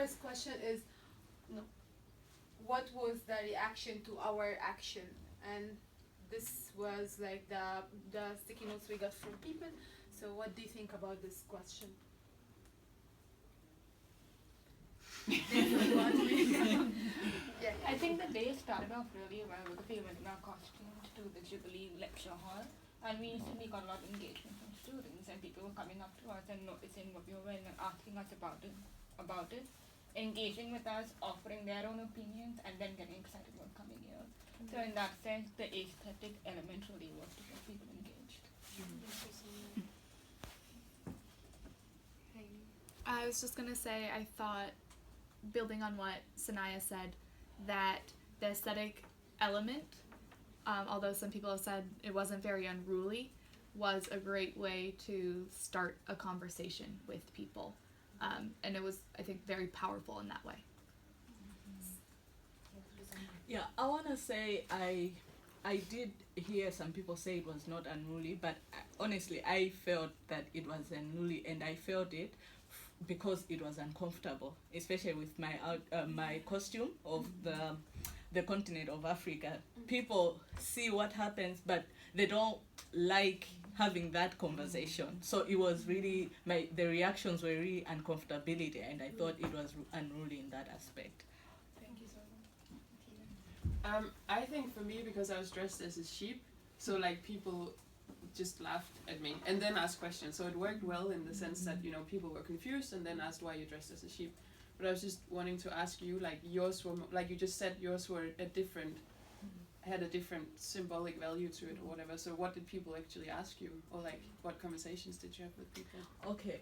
first question is, no, what was the reaction to our action? And this was like the sticky notes we got from people. So what do you think about this question? Yeah. I think the day started off really well because we went in our costume to the Jubilee lecture hall, and we instantly got a lot of engagement from students, and people were coming up to us and noticing what we were wearing and asking us about it, engaging with us, offering their own opinions, and then getting excited about coming here. So in that sense, the aesthetic element really was to get people engaged. I was just gonna say, I thought, building on what Sanaya said, that the aesthetic element, although some people have said it wasn't very unruly, was a great way to start a conversation with people. And it was, I think, very powerful in that way. Yeah, I want to say I did hear some people say it was not unruly, but honestly, I felt that it was unruly, and I felt it because it was uncomfortable, especially with my my costume of the continent of Africa. People see what happens, but they don't like having that conversation. So it was really the reactions were really uncomfortability, and I thought it was unruly in that aspect. Thank you so much. I think for me, because I was dressed as a sheep, so like people just laughed at me and then asked questions. So it worked well in the sense that, you know, people were confused and then asked why you dressed as a sheep. But I was just wanting to ask you, like yours were, like you just said, yours were had a different symbolic value to it or whatever. So what did people actually ask you, or like what conversations did you have with people? Okay.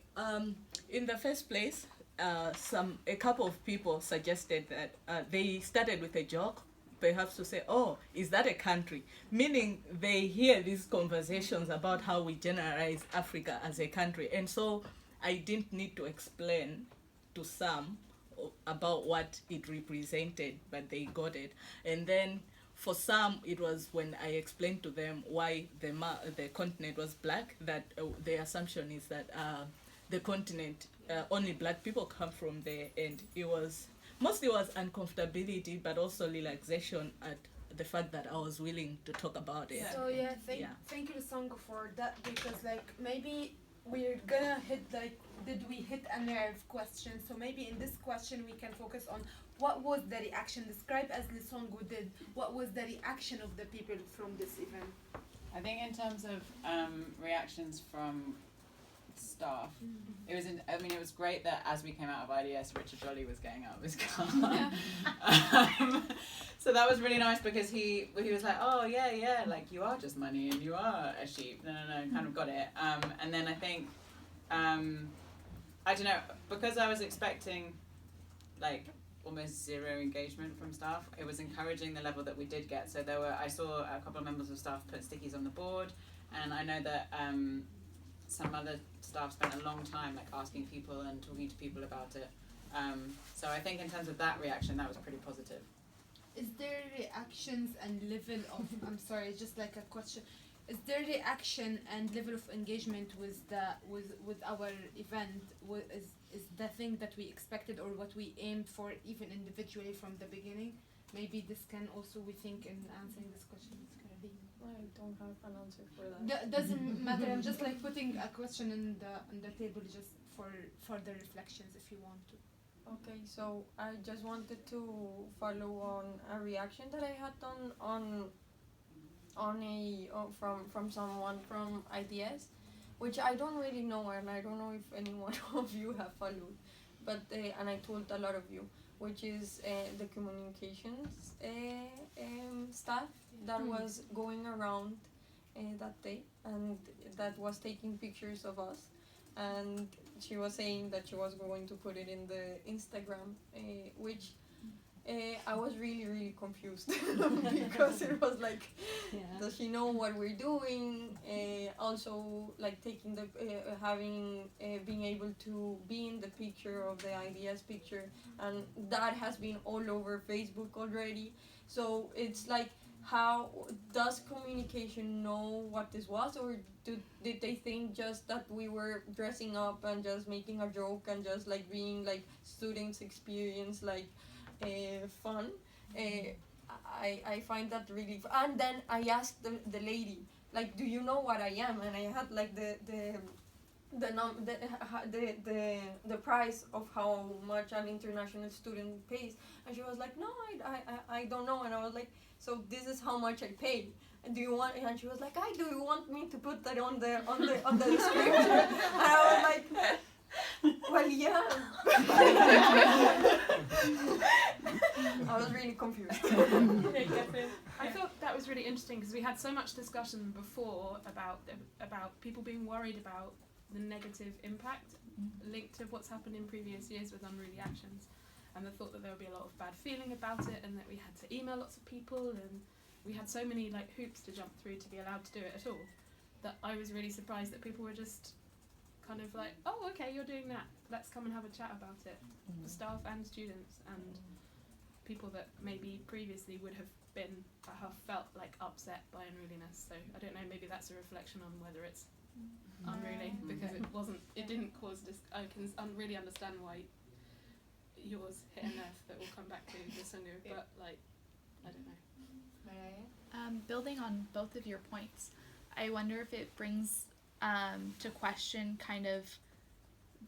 In the first place, a couple of people suggested that they started with a joke, perhaps to say, oh, is that a country? Meaning they hear these conversations about how we generalize Africa as a country. And so I didn't need to explain to some about what it represented, but they got it. And then for some, it was when I explained to them why the continent was black, that the assumption is that the continent, only black people come from there, and it was mostly was uncomfortability, but also relaxation at the fact that I was willing to talk about it. So thank you, Songo, for that, because like maybe we're gonna hit like, did we hit a nerve question? So maybe in this question we can focus on what was the reaction. Describe as Lisongo did. What was the reaction of the people from this event? I think in terms of reactions from staff, it was it was great that as we came out of IDS, Richard Jolly was getting out of his car. So that was really nice, because he was like, oh yeah, like you are just money and you are a sheep. No, kind of got it. And then I think I don't know, because I was expecting like almost zero engagement from staff, it was encouraging the level that we did get. So I saw a couple of members of staff put stickies on the board, and I know that some other staff spent a long time like asking people and talking to people about it. So I think in terms of that reaction, that was pretty positive. Is there reactions and level of, I'm sorry, just like a question, is there reaction and level of engagement with our event? Is the thing that we expected or what we aimed for, even individually from the beginning? Maybe this can also, we think, in answering this question, it's gonna be. I don't have an answer for that. Doesn't matter. I'm just like putting a question on the table just for further reflections if you want to. Okay, so I just wanted to follow on a reaction that I had done from someone from IDS, which I don't really know, and I don't know if any one of you have followed, but and I told a lot of you, which is the communications staff that was going around that day, and that was taking pictures of us, and she was saying that she was going to put it in the Instagram, which I was really, really confused because it was like, does she know what we're doing? Also, like taking the being able to be in the picture of the IDS picture, and that has been all over Facebook already. So it's like, how does communication know what this was, or did they think just that we were dressing up and just making a joke and just like being like students experience like fun? I find that really and then I asked the lady like, do you know what I am? And I had like the price of how much an international student pays, and she was like, no, I don't know. And I was like, so this is how much I pay. And do you want? And she was like, do you want me to put that on the description? And I was like, well, yeah. I was really confused. I thought that was really interesting because we had so much discussion before about people being worried about the negative impact linked to what's happened in previous years with unruly actions, and the thought that there would be a lot of bad feeling about it, and that we had to email lots of people, and we had so many like hoops to jump through to be allowed to do it at all, that I was really surprised that people were just kind of like, oh, okay, you're doing that, let's come and have a chat about it. The staff and students and people that maybe previously would have felt like upset by unruliness. So I don't know, maybe that's a reflection on whether it's unruly, because it didn't cause I can really understand why yours hit a nerve that we'll come back to this Sunday, but like, I don't know. Building on both of your points, I wonder if it brings to question kind of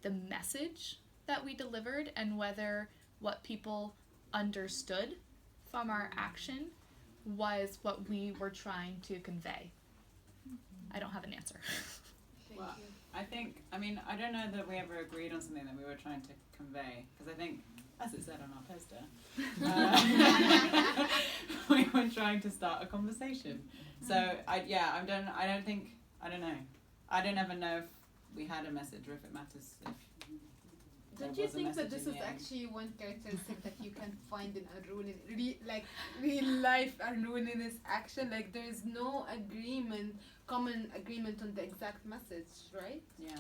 the message that we delivered and whether what people understood from our action was what we were trying to convey. I don't have an answer. Well, I don't know that we ever agreed on something that we were trying to convey, because I think, as it said on our poster, we were trying to start a conversation. So I don't know. I don't ever know if we had a message or if it matters if Don't you think that this is actually one characteristic that you can find in real life unruliness action? Like there is no common agreement on the exact message, right? Yeah.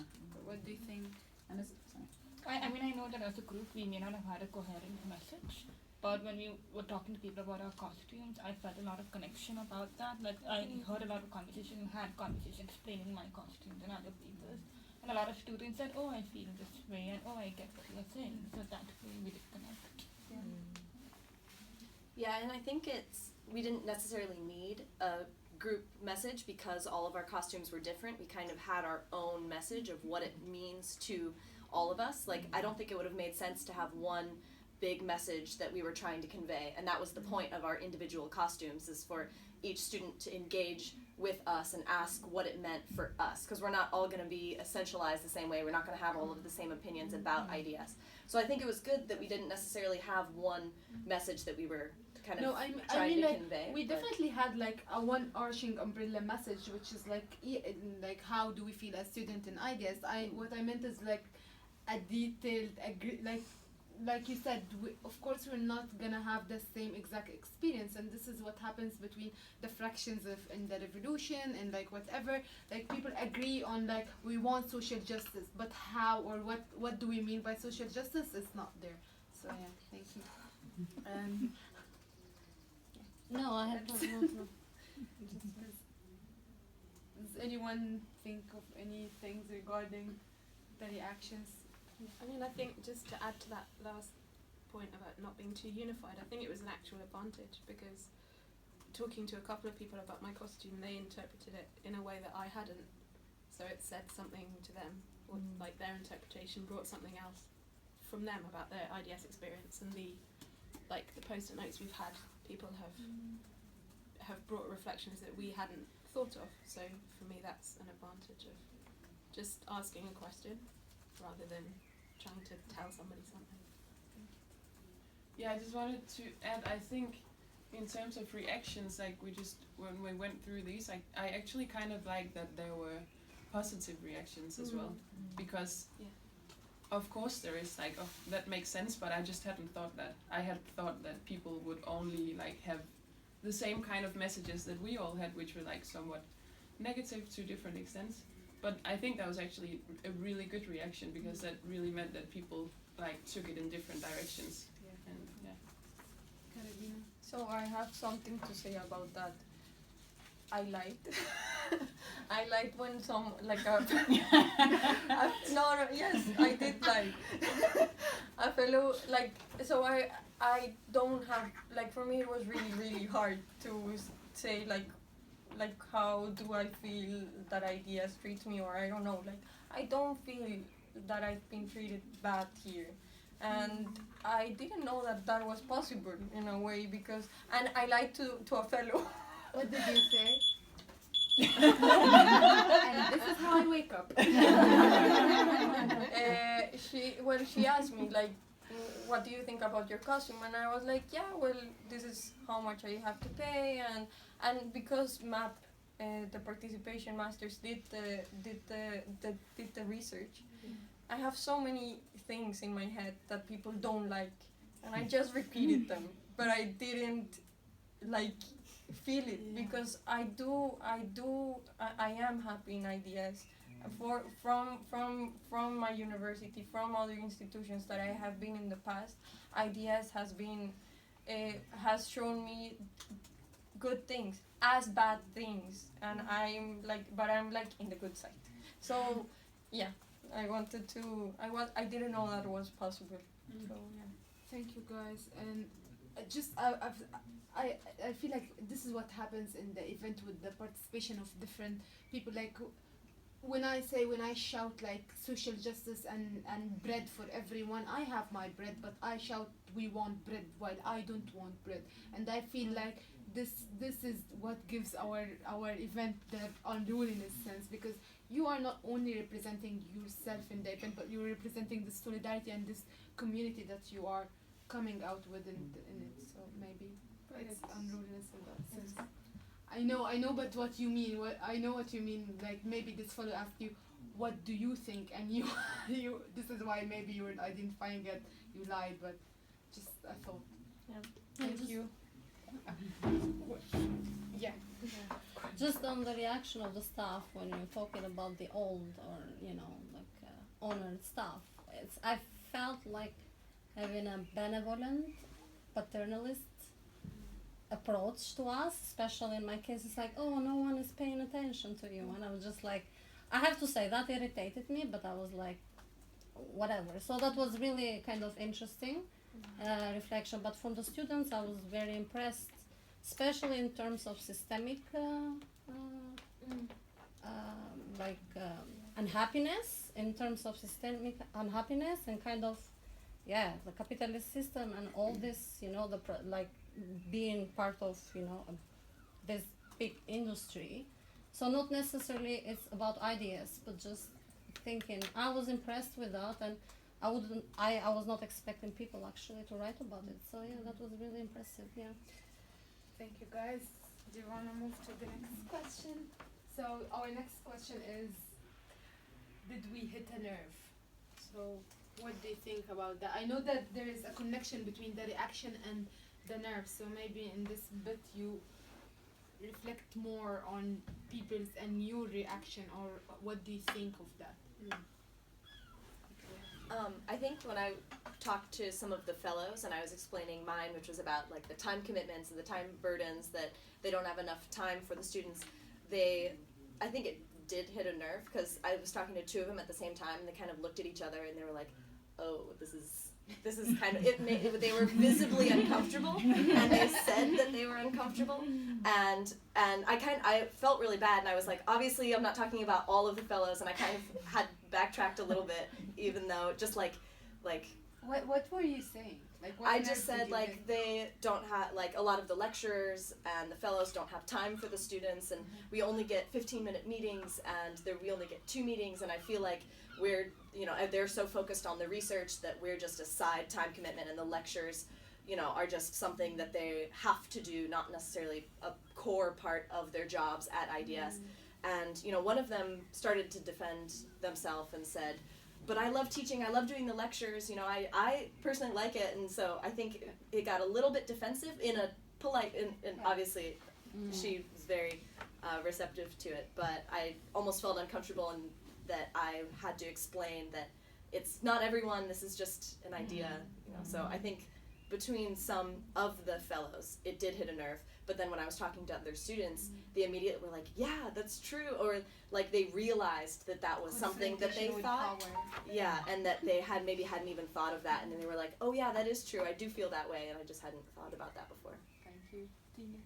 What do you think? And I know that as a group we may not have had a coherent message, but when we were talking to people about our costumes, I felt a lot of connection about that. Like I heard a lot of conversations, had conversations explaining my costumes and other people's. And a lot of students said, oh, I feel this way, and oh, I get what you're saying. So that way we did connect. Yeah, and I think we didn't necessarily need a group message because all of our costumes were different. We kind of had our own message of what it means to all of us. Like, I don't think it would have made sense to have one big message that we were trying to convey, and that was the point of our individual costumes, is for each student to engage with us and ask what it meant for us, because we're not all going to be essentialized the same way. We're not going to have all of the same opinions about IDS. So I think it was good that we didn't necessarily have one message that we were kind of trying to convey. We definitely had like a one arching umbrella message, which is like how do we feel as student in IDS. What I meant is like a detailed like you said, of course we're not gonna have the same exact experience, and this is what happens between the fractions in the revolution and like whatever. Like people agree on like we want social justice, but how or what do we mean by social justice is not there. So yeah, thank you. No, I have not. Does anyone think of any things regarding the reactions? I mean, I think just to add to that last point about not being too unified, I think it was an actual advantage, because talking to a couple of people about my costume, they interpreted it in a way that I hadn't. So it said something to them, or like their interpretation brought something else from them about their IDS experience, and the post-it notes we've had, people have brought reflections that we hadn't thought of. So for me, that's an advantage of just asking a question rather than trying to tell somebody something. Yeah, I just wanted to add, I think in terms of reactions, like when we went through these, I actually kind of like that there were positive reactions as well, because of course there is like, oh, that makes sense, but I just hadn't thought that. I had thought that people would only like have the same kind of messages that we all had, which were like somewhat negative to different extents. But I think that was actually a really good reaction, because that really meant that people like took it in different directions. And Carolina. So I have something to say about that. I lied. I lied when some like a no, yes, I did lie. A fellow like so I don't have like for me it was really hard to say like how do I feel that IDS treats me, or I don't know, like I don't feel that I've been treated bad here. And I didn't know that was possible in a way, because and I lied to a fellow. What did you say? And this is how I wake up. She asked me like, what do you think about your costume? And I was like, yeah, well, this is how much I have to pay, and because MAP, the participation masters did the research. I have so many things in my head that people don't like, and I just repeated them, but I didn't like feel it, because I am happy in IDS. From my university, from other institutions that I have been in the past, IDS has shown me good things as bad things, and I'm like in the good side. So yeah, I didn't know that was possible. So yeah. Thank you guys, and I feel like this is what happens in the event with the participation of different people. Like when I shout like social justice and bread for everyone, I have my bread, but I shout we want bread while I don't want bread, and I feel like this is what gives our event the unruliness sense, because you are not only representing yourself in the event, but you're representing the solidarity and this community that you are coming out with in it. So maybe it's unruliness in that sense. I know, but what you mean? I know what you mean. Like maybe this fellow asked you, "What do you think?" And you this is why maybe you were identifying it. You lied, but just I thought. Yeah. Thank you. Yeah. Just on the reaction of the staff when you're talking about the old or honored staff, I felt like having a benevolent, paternalist approach to us, especially in my case. It's like, oh, no one is paying attention to you, and I was just like, I have to say that irritated me, but I was like, whatever. So that was really kind of interesting reflection. But from the students, I was very impressed, especially in terms of systemic unhappiness, in terms of systemic unhappiness and kind of, the capitalist system and all this, being part of, this big industry. So not necessarily it's about ideas, but just thinking. I was impressed with that, and I was not expecting people actually to write about it. So yeah, that was really impressive. Yeah. Thank you guys. Do you want to move to the next question? So our next question is, did we hit a nerve? So what do you think about that? I know that there is a connection between the reaction and the nerve, so maybe in this bit you reflect more on people's and your reaction, or what do you think of that? I think when I talked to some of the fellows and I was explaining mine, which was about like the time commitments and the time burdens, that they don't have enough time for the students, I think it did hit a nerve, because I was talking to two of them at the same time, and they kind of looked at each other and they were like, oh, this is kind of, they were visibly uncomfortable, and they said that they were uncomfortable, and I felt really bad, and I was like, obviously I'm not talking about all of the fellows, and I kind of had backtracked a little bit, even though just like what were you saying? Like what I just said like they don't have, like a lot of the lecturers and the fellows don't have time for the students, and we only get 15-minute meetings, and we only get 2 meetings, and I feel like we're, they're so focused on the research that we're just a side time commitment, and the lectures, are just something that they have to do, not necessarily a core part of their jobs at IDS. And, one of them started to defend themselves and said, but I love teaching, I love doing the lectures, I personally like it, and so I think it got a little bit defensive in a polite, and obviously she was very receptive to it, but I almost felt uncomfortable, and that I had to explain that it's not everyone, this is just an idea, so I think between some of the fellows, it did hit a nerve. But then when I was talking to other students, they immediately were like, yeah, that's true. Or like they realized that that was something that they thought. Yeah, and that they hadn't even thought of that. And then they were like, oh yeah, that is true. I do feel that way. And I just hadn't thought about that before. Thank you. Tina.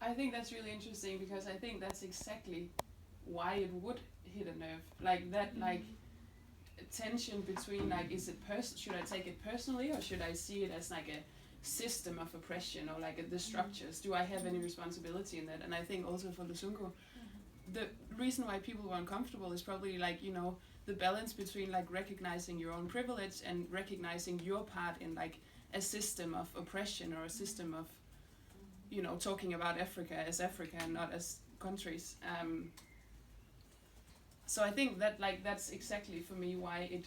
I think that's really interesting because I think that's exactly why it would hit a nerve. Like that, like tension between like, is it should I take it personally or should I see it as like a system of oppression or like the structures? Do I have any responsibility in that? And I think also for Lusungo, the reason why people were uncomfortable is probably like, you know, the balance between like recognizing your own privilege and recognizing your part in like a system of oppression or a system of, you know, talking about Africa as Africa and not as countries. So I think that like that's exactly for me why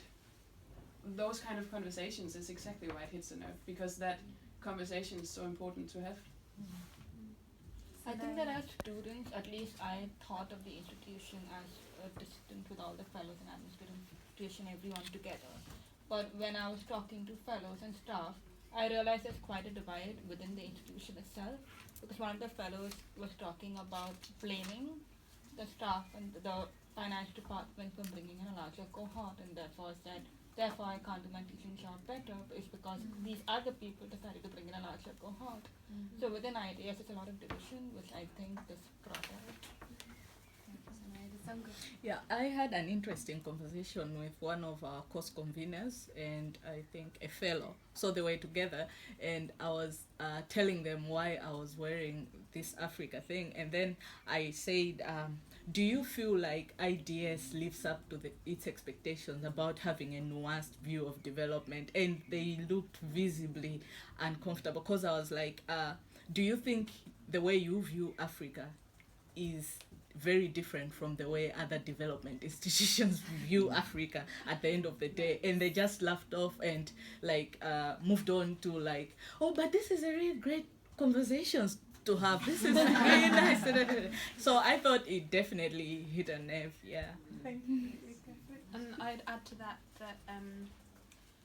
those kind of conversations is exactly why it hits a nerve, because that conversation is so important to have. I think that as students, at least I thought of the institution as distinct with all the fellows and administrative institution, everyone together. But when I was talking to fellows and staff, I realized there's quite a divide within the institution itself, because one of the fellows was talking about blaming the staff and the finance department for bringing in a larger cohort, and therefore said, therefore I can't do my teaching job better, it's because these other people decided to bring in a larger cohort. So within IDS, there's a lot of division, which I think this brought out. Yeah, I had an interesting conversation with one of our course conveners and I think a fellow. So they were together and I was telling them why I was wearing this Africa thing. And then I said, do you feel like IDS lives up to its expectations about having a nuanced view of development? And they looked visibly uncomfortable because I was like, do you think the way you view Africa is very different from the way other development institutions view Africa at the end of the day? And they just laughed off and like moved on to like, oh, but this is a really great conversations to have. This is really nice. So I thought it definitely hit a nerve. Yeah. Thank you. And I'd add to that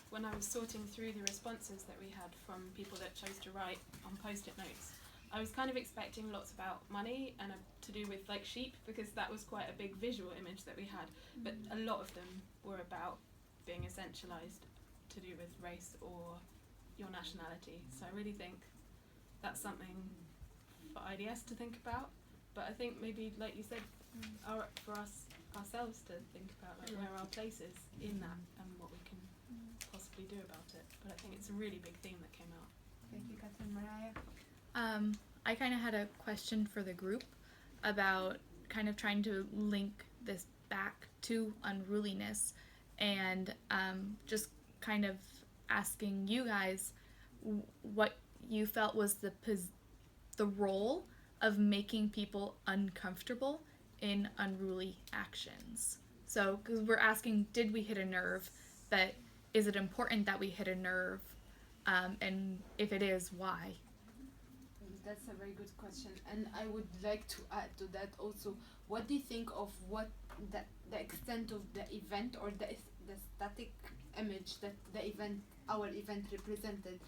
when I was sorting through the responses that we had from people that chose to write on post-it notes, I was kind of expecting lots about money and to do with like sheep, because that was quite a big visual image that we had, but a lot of them were about being essentialized to do with race or your nationality. So I really think that's something for IDS to think about, but I think maybe, like you said, for us ourselves to think about like where our place is in that and what we can possibly do about it. But I think it's a really big theme that came out. Thank you, Catherine. Mariah? I kind of had a question for the group about kind of trying to link this back to unruliness and just kind of asking you guys what you felt was the role of making people uncomfortable in unruly actions. So, because we're asking, did we hit a nerve? But is it important that we hit a nerve? And if it is, why? That's a very good question, and I would like to add to that also. What do you think of what the extent of the event or the static image that our event represented,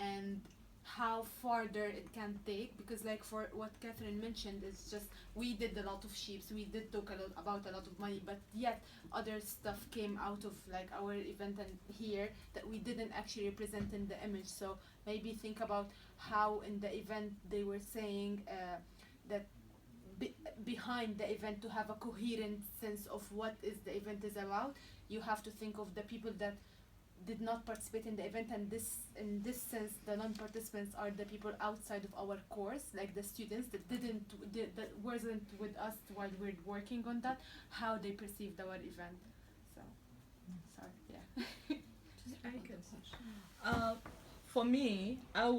and how farther it can take? Because like for what Catherine mentioned, it's just we did a lot of sheeps, we did talk about a lot of money, but yet other stuff came out of like our event and here that we didn't actually represent in the image. So maybe think about how in the event they were saying that behind the event, to have a coherent sense of what is the event is about, you have to think of the people that did not participate in the event, and in this sense the non-participants are the people outside of our course, like the students that that wasn't with us while we're working on that, how they perceived our event. So sorry, yeah. Very good question. For me, I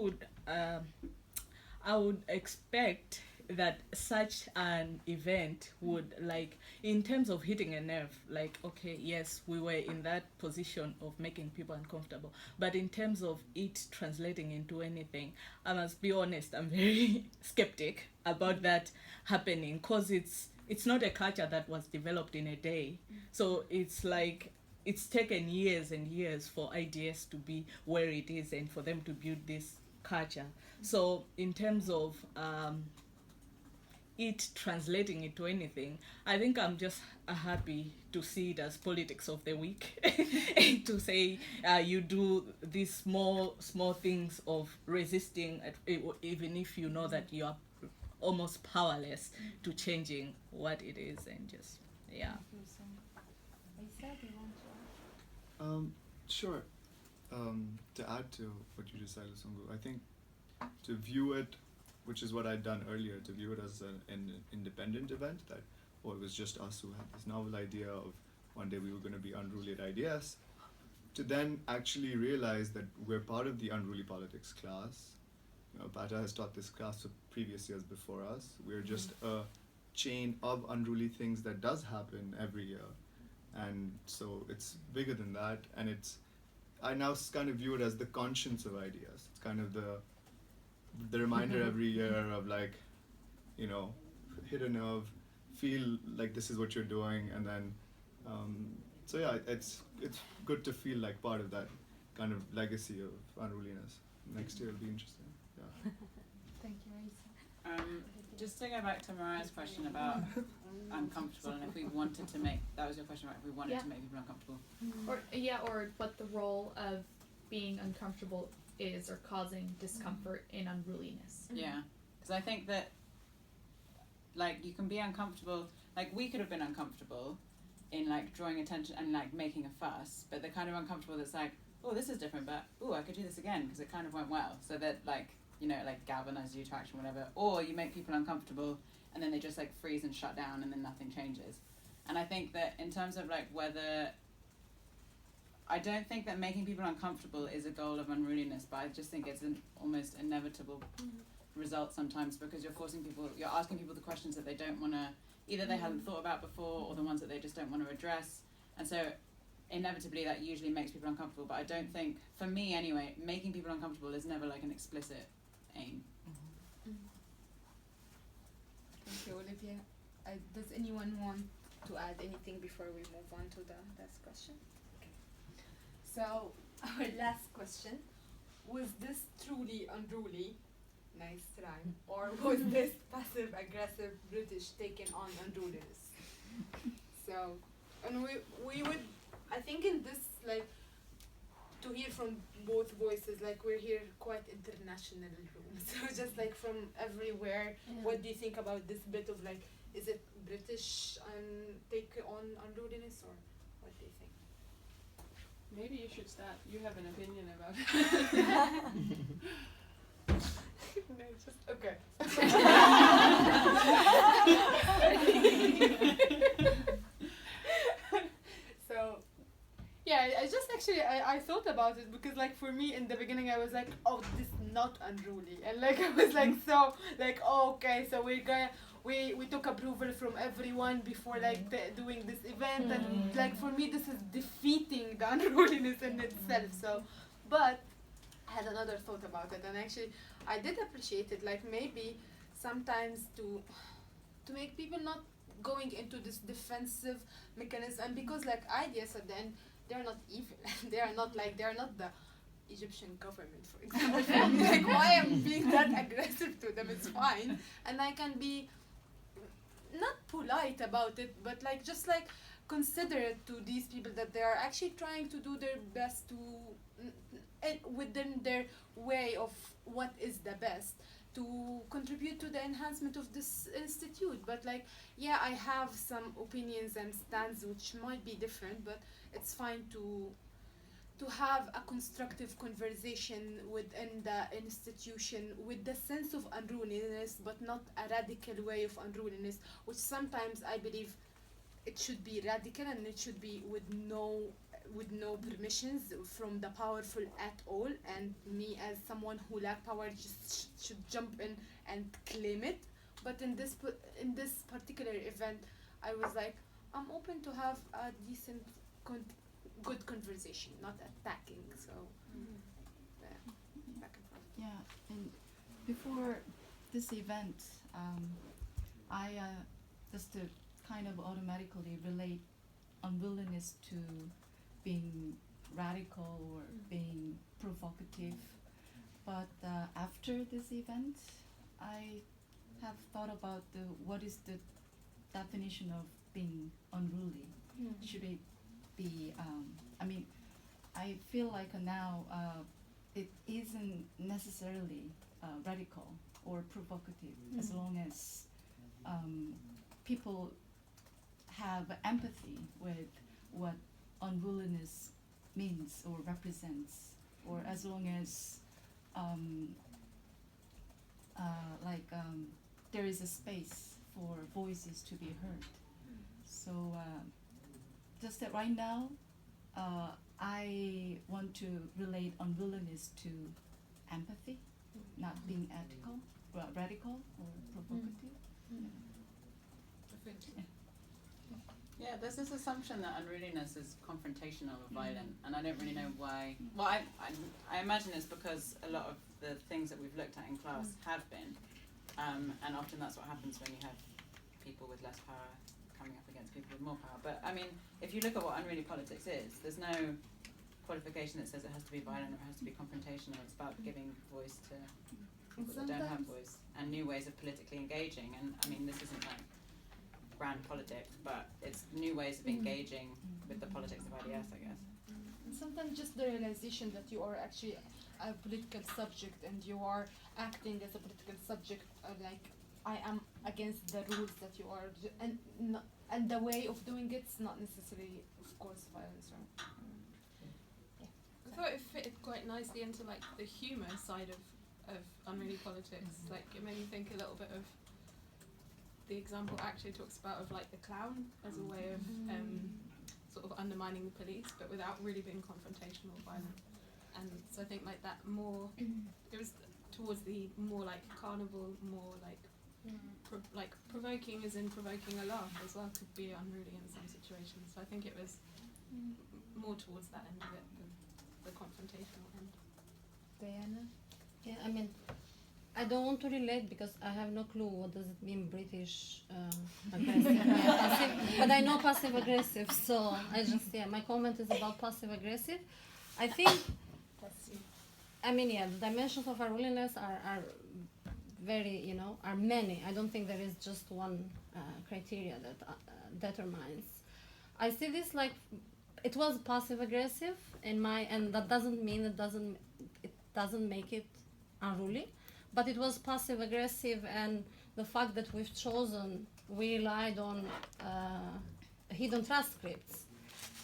would expect that such an event would, like, in terms of hitting a nerve, like, okay, yes, we were in that position of making people uncomfortable, but in terms of it translating into anything, I must be honest, I'm very skeptic about that happening, because it's not a culture that was developed in a day. So it's like it's taken years and years for IDS to be where it is and for them to build this culture. So in terms of it translating into anything, I think I'm just happy to see it as politics of the week. To say you do these small things of resisting, even if you know that you are almost powerless to changing what it is, and just Sure. To add to what you just said, Lusungu, I think to view it, which is what I'd done earlier, to view it as an independent event, that it was just us who had this novel idea of one day we were going to be unruly at IDS, to then actually realize that we're part of the Unruly Politics class. Bata has taught this class for previous years before us. We're just a chain of unruly things that does happen every year. And so it's bigger than that, and I now kind of view it as the conscience of IDS. It's kind of the reminder every year of, like, hit a nerve, feel like this is what you're doing, and then so yeah, it's good to feel like part of that kind of legacy of unruliness. Next year will be interesting. Yeah. Thank you, Raisa. Just to go back to Mariah's question about uncomfortable, and if we wanted to make, that was your question, right? If we wanted to make people uncomfortable. Or what the role of being uncomfortable is, or causing discomfort in unruliness. Yeah, because I think that, like, you can be uncomfortable, like, we could have been uncomfortable in, like, drawing attention and, like, making a fuss, but the kind of uncomfortable that's like, oh, this is different, but, oh, I could do this again because it kind of went well. So that, like, like, galvanizes you to action, whatever. Or you make people uncomfortable and then they just, like, freeze and shut down and then nothing changes. And I think that in terms of, like, I don't think that making people uncomfortable is a goal of unruliness, but I just think it's an almost inevitable result sometimes, because you're asking people the questions that they don't want to, either they hadn't thought about before, or the ones that they just don't want to address. And so inevitably that usually makes people uncomfortable. But I don't think, for me anyway, making people uncomfortable is never, like, an explicit aim. Thank you, Olivia. Does anyone want to add anything before we move on to the last question? Okay. So, our last question: was this truly unruly? Nice rhyme. Or was this passive-aggressive British taken on unruliness? So, and we would, I think in this, like, to hear from both voices, like, we're here quite international room, so just, like, from everywhere. What do you think about this bit of, like, is it British and take on unruliness, or what do you think? Maybe you should start. You have an opinion about it. No, just okay. So, yeah, I just actually I thought about it, because, like, for me in the beginning I was like, oh, this is not unruly, and, like, I was like, so, like, oh, okay, so we took approval from everyone before, like, doing this event, and, like, for me this is defeating the unruliness in itself. So, but I had another thought about it, and actually I did appreciate it, like, maybe sometimes to make people not going into this defensive mechanism, and because, like, IDS at the end, they're not evil. They're not the Egyptian government, for example. Like, why I'm being that aggressive to them? It's fine, and I can be not polite about it, but, like, just, like, considerate to these people, that they are actually trying to do their best to, within their way of what is the best, to contribute to the enhancement of this institute. But, like, yeah, I have some opinions and stands which might be different, but it's fine to have a constructive conversation within the institution with the sense of unruliness, but not a radical way of unruliness, which sometimes I believe it should be radical, and it should be with no permissions from the powerful at all, and me as someone who lack power just should jump in and claim it. But in this particular event, I was like, I'm open to have a decent good conversation, not attacking. So back and forth. Yeah, and before this event, I just to kind of automatically relate unwillingness to being radical or being provocative. But after this event, I have thought about what is the definition of being unruly. Should it be, I mean, I feel like now it isn't necessarily radical or provocative as long as people have empathy with what unruliness means or represents, or as long as there is a space for voices to be heard. So just that right now, I want to relate unwillingness to empathy, not being ethical, radical or provocative. Yeah, there's this assumption that unruliness is confrontational or violent, and I don't really know why. Well, I imagine it's because a lot of the things that we've looked at in class have been, and often that's what happens when you have people with less power coming up against people with more power. But I mean, if you look at what unruly politics is, there's no qualification that says it has to be violent or it has to be confrontational. It's about giving voice to people that don't have voice and new ways of politically engaging. And I mean, this isn't like grand politics, but it's new ways of engaging with the politics of IDS, I guess. And sometimes just the realization that you are actually a political subject and you are acting as a political subject, like I am against the rules that you are, and the way of doing it's not necessarily, of course, violence. Right? I thought it fitted quite nicely into like the humour side of unruly politics. Like it made me think a little bit of the example actually talks about of like the clown as a way of sort of undermining the police, but without really being confrontational or violent. And so I think like that more, it was towards the more like carnival, more like provoking, as in provoking a laugh as well, could be unruly in some situations. So I think it was more towards that end of it than the confrontational end. Diana? Yeah, I mean, I don't want to relate because I have no clue what does it mean British aggressive. Passive, but I know passive aggressive, so I just my comment is about passive aggressive. I think I mean the dimensions of unruliness are very are many. I don't think there is just one criteria that determines. I see this like it was passive aggressive and that doesn't mean it doesn't make it unruly. But it was passive aggressive, and the fact that we relied on hidden transcripts,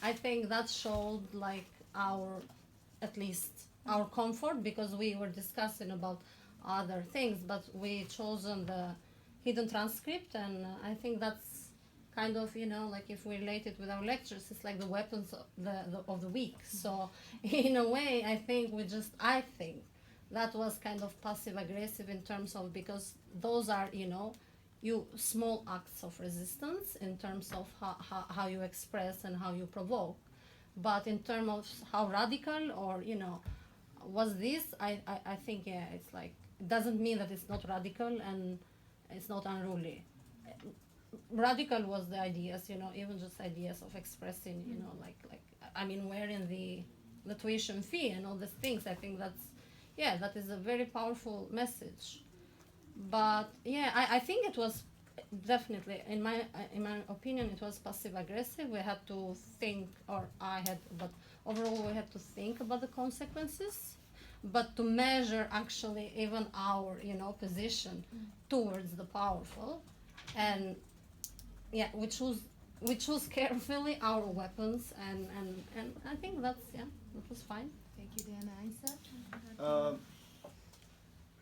I think that showed like at least our comfort, because we were discussing about other things, but we chosen the hidden transcript, and I think that's kind of like if we relate it with our lectures, it's like the weapons of the week. So in a way, I think that was kind of passive aggressive in terms of, because those are small acts of resistance in terms of how you express and how you provoke, but in terms of how radical or was this, I think it's like it doesn't mean that it's not radical and it's not unruly. Radical was the ideas, even just ideas of expressing, like I mean wearing the tuition fee and all these things. I think that is a very powerful message. But I think it was definitely, in my opinion, it was passive aggressive. We had to think, but overall we had to think about the consequences, but to measure actually even our position towards the powerful, and we choose carefully our weapons, and I think that was fine. Thank you, Diana. Isa?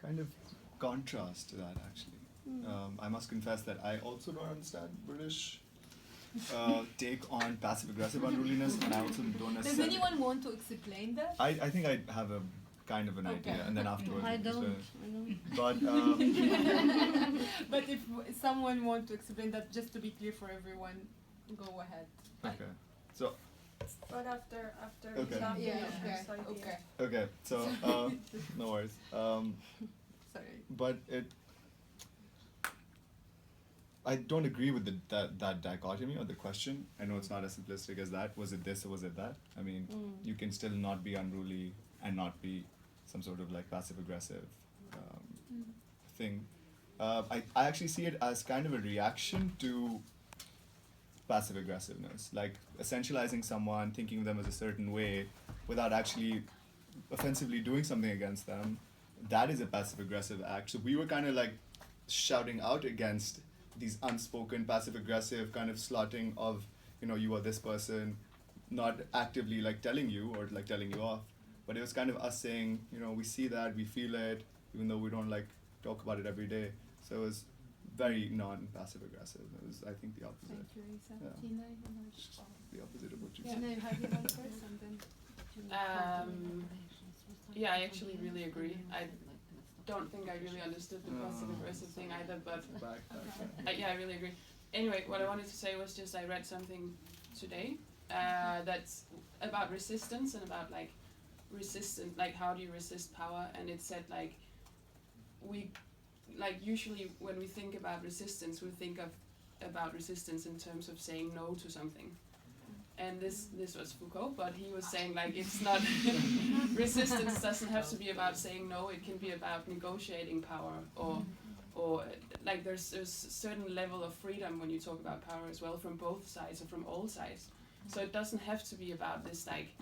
Kind of contrast to that, actually. I must confess that I also don't understand British take on passive-aggressive unruliness, and I also don't Does necessarily... anyone want to explain that? I think I have a kind of an idea, and then afterwards... I don't. But, but if someone wants to explain that, just to be clear for everyone, go ahead. okay. So... But after Okay. Islam, Okay, so, no worries. Sorry. But I don't agree with that dichotomy or the question. I know it's not as simplistic as that. Was it this or was it that? I mean, you can still not be unruly and not be some sort of like passive aggressive thing. I actually see it as kind of a reaction to passive aggressiveness, like essentializing someone, thinking of them as a certain way without actually offensively doing something against them. That is a passive aggressive act. So we were kind of like shouting out against these unspoken passive aggressive kind of slotting of, you know, you are this person, not actively like telling you or like telling you off, but it was kind of us saying, you know, we see that, we feel it, even though we don't like talk about it every day. So it was very non-passive aggressive. It was, I think, the opposite. Thank you, Risa. Yeah. Tina, you want to The opposite of what you Tina, said. you have your one first and then Yeah, I actually really agree. I don't think I really understood the passive aggressive thing either, but yeah, I really agree. Anyway, what I wanted to say was just I read something today that's about resistance and about like resistance, like how do you resist power, and it said like we like usually when we think about resistance we think of about resistance in terms of saying no to something. And this was Foucault, but he was saying like it's not resistance doesn't have to be about saying no, it can be about negotiating power or like there's a certain level of freedom when you talk about power as well from both sides or from all sides. So it doesn't have to be about this like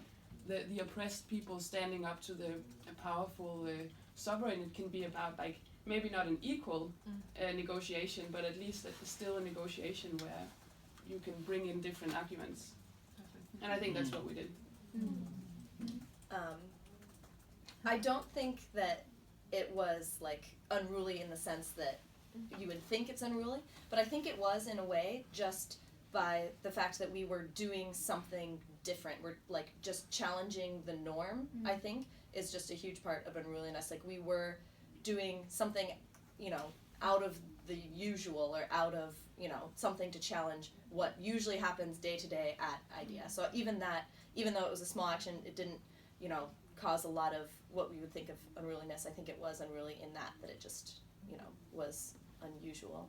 the oppressed people standing up to the powerful sovereign. It can be about like maybe not an equal negotiation, but at least still a negotiation where you can bring in different arguments. And I think that's what we did. I don't think that it was like unruly in the sense that you would think it's unruly, but I think it was in a way just by the fact that we were doing something different. We're like just challenging the norm, I think, is just a huge part of unruliness. Like we were doing something, you know, out of the usual or out of, you know, something to challenge what usually happens day to day at IDS. So even though it was a small action, it didn't, you know, cause a lot of what we would think of unruliness. I think it was unruly in that it just, you know, was unusual.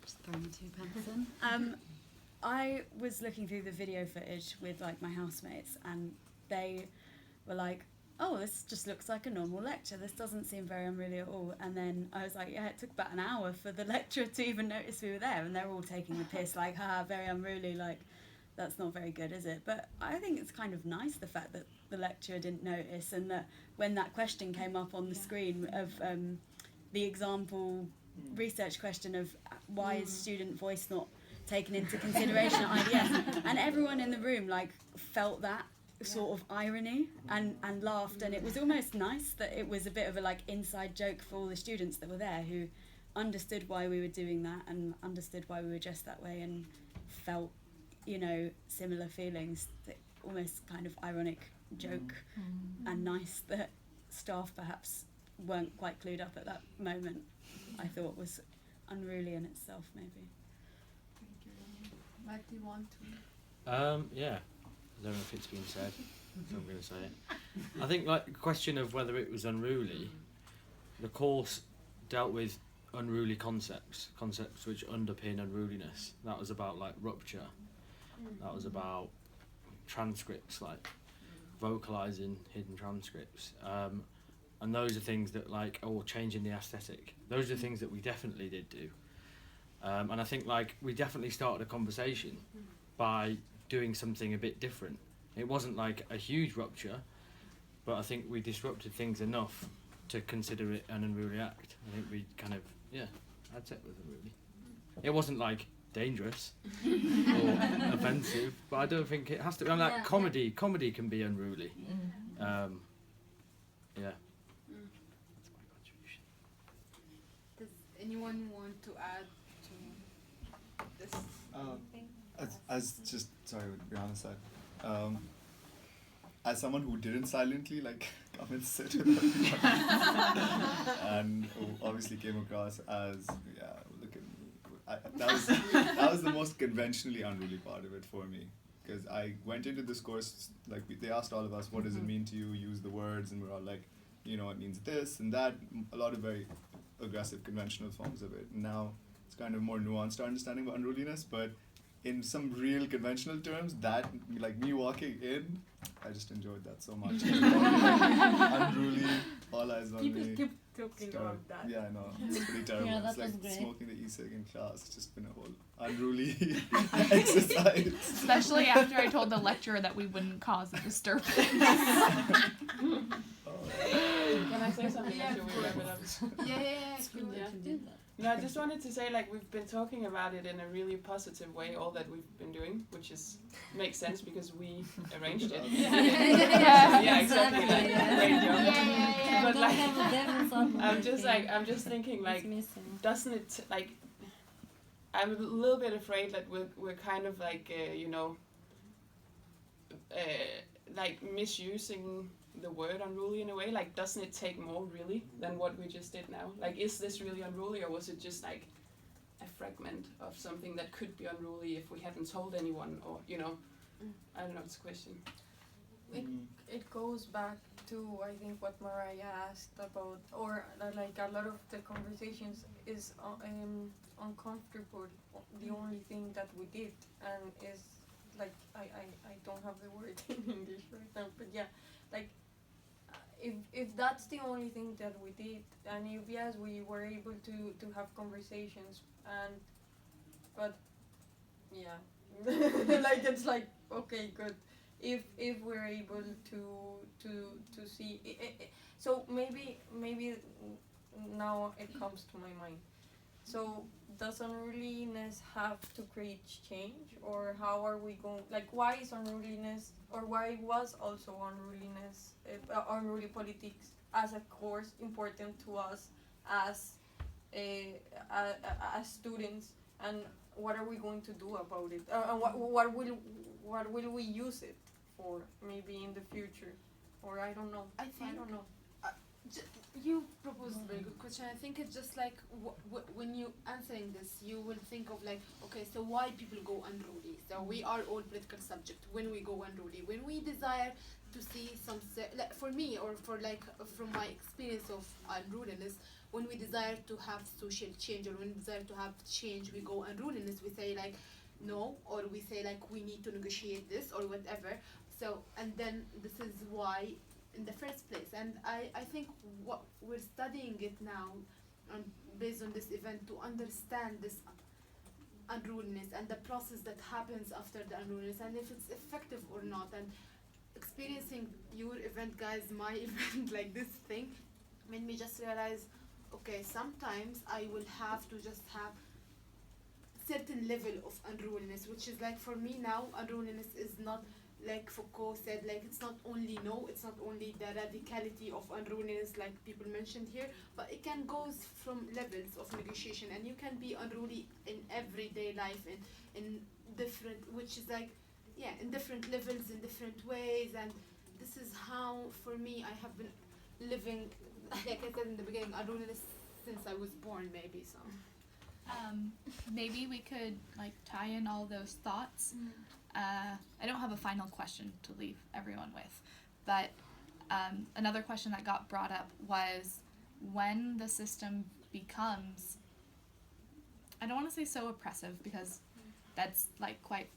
Just throwing 2 pence in. I was looking through the video footage with like my housemates, and they were like, oh, this just looks like a normal lecture. This doesn't seem very unruly at all. And then I was like, yeah, it took about an hour for the lecturer to even notice we were there. And they're all taking the piss, like, haha, very unruly, like, that's not very good, is it? But I think it's kind of nice, the fact that the lecturer didn't notice, and that when that question came up on the screen of the example research question of why is student voice not taken into consideration at IDS, and everyone in the room, like, felt that sort of irony and laughed, and it was almost nice that it was a bit of a like inside joke for all the students that were there who understood why we were doing that and understood why we were dressed that way and felt, you know, similar feelings. That almost kind of ironic joke and nice that staff perhaps weren't quite clued up at that moment. I thought was unruly in itself, maybe. Thank you. Matt, do you want to? Yeah. I don't know if it's been said, so I'm going to say it. I think, like, the question of whether it was unruly, the course dealt with unruly concepts which underpin unruliness. That was about, like, rupture. That was about transcripts, like, vocalising hidden transcripts. And those are things that, like, changing the aesthetic. Those are things that we definitely did do. And I think, like, we definitely started a conversation by doing something a bit different. It wasn't like a huge rupture, but I think we disrupted things enough to consider it an unruly act. I think we kind of, I'd say it was unruly. It wasn't like dangerous or offensive, but I don't think it has to be. I mean, like comedy can be unruly. Yeah. That's my contribution. Does anyone want to add to this? As just sorry, to be honest, as someone who didn't silently like come and sit with everyone, and who obviously came across as look at me. That was the most conventionally unruly part of it for me, because I went into this course like they asked all of us, what does it mean to you? Use the words, and we're all like, you know, it means this and that. A lot of very aggressive conventional forms of it. Now it's kind of more nuanced our understanding of unruliness, but in some real conventional terms, that, like me walking in, I just enjoyed that so much. Unruly, all eyes on People me. keep talking It's terrible. about that. Yeah, I know. It's pretty terrible. Yeah, that It's like was great. smoking the e-cig in class. It's just been a whole unruly exercise. Especially after I told the lecturer that we wouldn't cause a disturbance. Can I say something Yeah, that of you wrap it up? Yeah. It's good that you did that. No, I just wanted to say, like, we've been talking about it in a really positive way, all that we've been doing, which is makes sense because we arranged it. Yeah, exactly. Like, great job. But like, I'm just thinking, like, doesn't it, like, I'm a little bit afraid that we're kind of like, like misusing the word unruly in a way. Like, doesn't it take more really than what we just did now? Like, is this really unruly, or was it just like a fragment of something that could be unruly if we hadn't told anyone, or I don't know. It's a question. It goes back to, I think, what Mariah asked about, or like a lot of the conversations is uncomfortable. The only thing that we did, and is like, I don't have the word in English right now, but yeah, like, if that's the only thing that we did, and if yes, we were able to have conversations, but yeah, like, it's like, okay, good. If we're able to see so maybe now it comes to my mind. So does unruliness have to create change, or how are we going, like, why is unruliness, or why was also unruliness, unruly politics as a course important to us as students, and what are we going to do about it, and what will we use it for, maybe in the future, or I don't know. I don't know. You proposed a very good question. I think it's just like when you answering this, you will think of like, okay, so why people go unruly? So we are all political subject. When we go unruly, when we desire to see some, like for me, or for like from my experience of unruliness, when we desire to have social change, or when we desire to have change, we go unruliness. We say like no, or we say like we need to negotiate this or whatever. So, and then this is why in the first place, and I think what we're studying it now, based on this event, to understand this unruliness and the process that happens after the unruliness, and if it's effective or not. And experiencing your event, guys, my event, like this thing, made me just realize, okay, sometimes I will have to just have certain level of unruliness, which is like, for me now, unruliness is not, like Foucault said, like, it's not only no, it's not only the radicality of unruliness like people mentioned here, but it can go from levels of negotiation, and you can be unruly in everyday life in different, which is like, yeah, in different levels, in different ways. And this is how, for me, I have been living, like I said in the beginning, unruliness since I was born, maybe. So maybe we could like tie in all those thoughts. I don't have a final question to leave everyone with, but another question that got brought up was when the system becomes, I don't want to say so oppressive, because that's like quite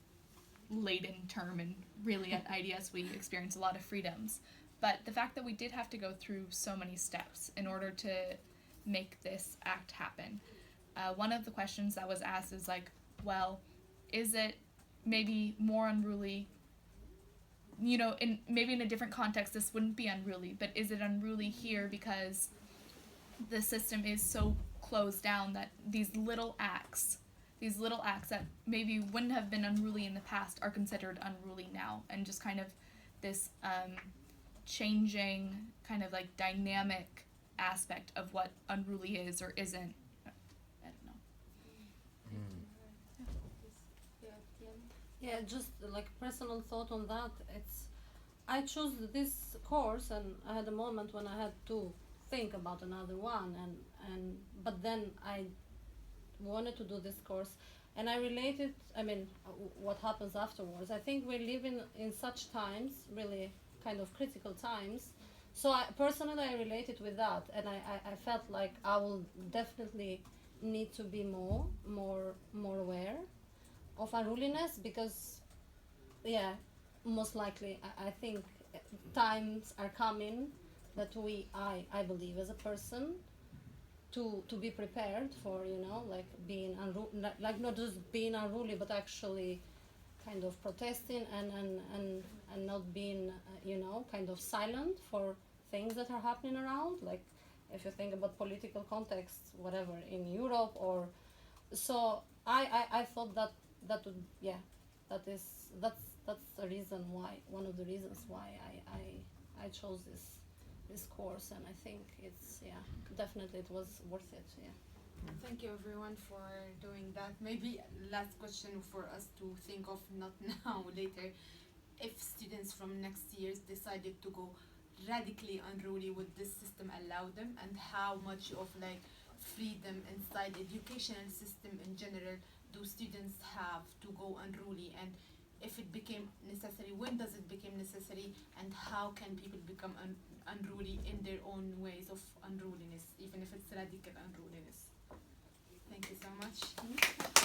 laden term, and really at IDS we experience a lot of freedoms, but the fact that we did have to go through so many steps in order to make this act happen. One of the questions that was asked is like, well, is it maybe more unruly, maybe in a different context this wouldn't be unruly, but is it unruly here because the system is so closed down that these little acts that maybe wouldn't have been unruly in the past are considered unruly now, and just kind of this changing kind of like dynamic aspect of what unruly is or isn't. I don't know. Yeah, just like personal thought on that. I chose this course, and I had a moment when I had to think about another one, but then I wanted to do this course, and I related. I mean, what happens afterwards? I think we live in such times, really kind of critical times, So I related with that, and I felt like I will definitely need to be more aware of unruliness, because yeah, most likely I think times are coming that I believe as a person to be prepared for, you know, like being like not just being unruly, but actually kind of protesting and not being you know, kind of silent for things that are happening around, like if you think about political contexts, whatever, in Europe. Or so I thought that would, yeah, that's the reason why, one of the reasons why I chose this course, and I think it's, yeah, definitely it was worth it. Yeah. Thank you everyone for doing that. Maybe last question for us to think of, not now, later. If students from next years decided to go radically unruly, would this system allow them? And how much of like freedom inside educational system in general do students have to go unruly? And if it became necessary, when does it become necessary? And how can people become unruly in their own ways of unruliness, even if it's radical unruliness? Thank you so much.